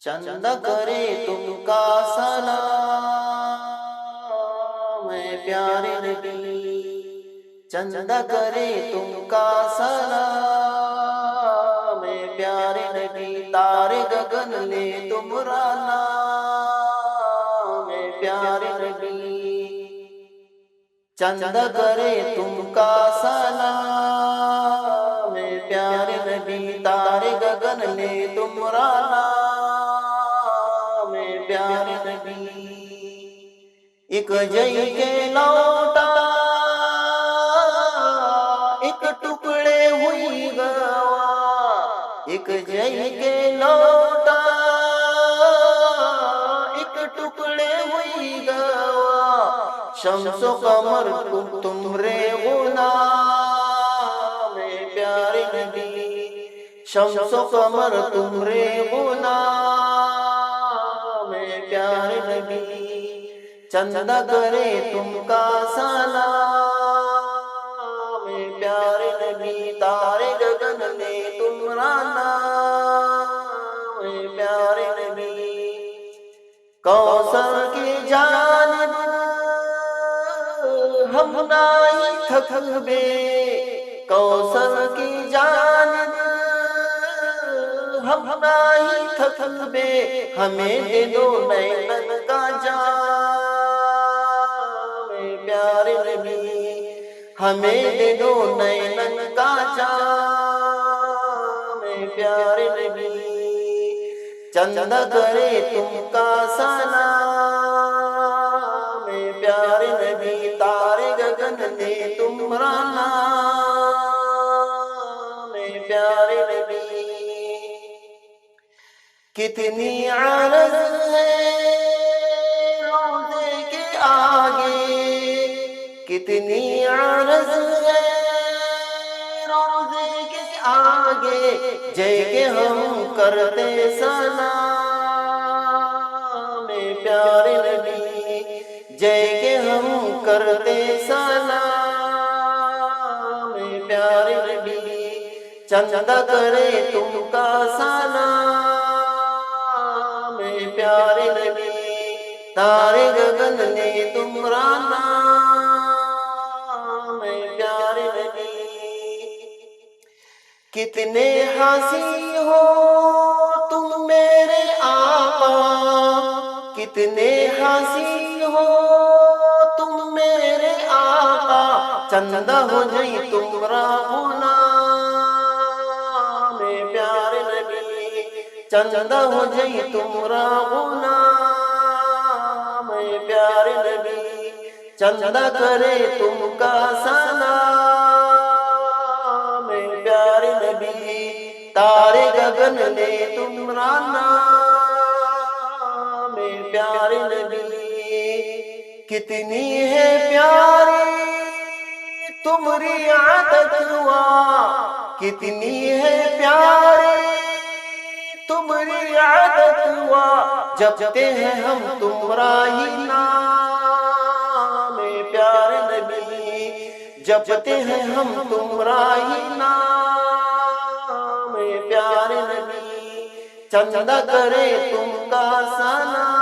چندہ کرے تم کا سلام اے پیارے نبی، چندہ کرے تم کا سلام اے پیارے نبی، تارے گگن لے تمہارا نام اے پیارے نبی، چندہ کرے تم کا سلام اے پیارے نبی، تارے گگن لے تمہارا نام اے پیارے نبی، ایک جئی کے لوٹا ایک ٹکڑے ہوئی گوا، ایک جئی کے لوٹا ایک ٹکڑے ہوئی گوا، شمس و قمر تمہرے غلام اے پیارے نبی، شمس و قمر تمہرے غلام اے پیارے نبی، چندہ کرے تم کا سلام اے پیارے نبی، تارے گگن لے تمہارا نام اے پیارے نبی، کوثر کی جانب ہم نہیں تھکبے، کوثر کی جانب ہم نہیں تھکبے، ہمیں دے دو نیلن کا جام اے پیارے نبی، ہمیں دے دو نیلن کا جام اے پیارے نبی، چندہ کرے تم کا سلام اے پیارے نبی، تارے گگن لے تمہارا نام اے پیارے نبی، کتنی عرض ہے روضے کے آگے، کتنی عرض ہے روضے کے آگے، جے کہ ہم کرتے سلام اے پیارے نبی، جے کہ ہم کرتے سلام اے پیارے نبی، چندہ کرے تم کا سلام اے پیارے نبی، تارے گگن لے تمہارا نام اے پیارے نبی، کتنے حسین ہو تم میرے آقا، کتنے حسین ہو تم میرے آقا، چندہ ہو جائیں تمہارا غلام اے پیارے نبی، چندہ ہو جائیں تمہارا غلام اے پیارے نبی، چندہ کرے تم کا سلام اے پیارے نبی، تارے گگن لے تمہارا نام اے پیارے نبی، کتنی ہے پیاری تمہاری عادت ہوا، کتنی ہے پیاری تمہاری عادت ہوا، جپتے ہیں ہم تمہارا ہی نام اے پیارے نبی، جپتے ہیں ہم تمہارا ہی نام اے پیارے نبی، چندہ کرے تم کا سلام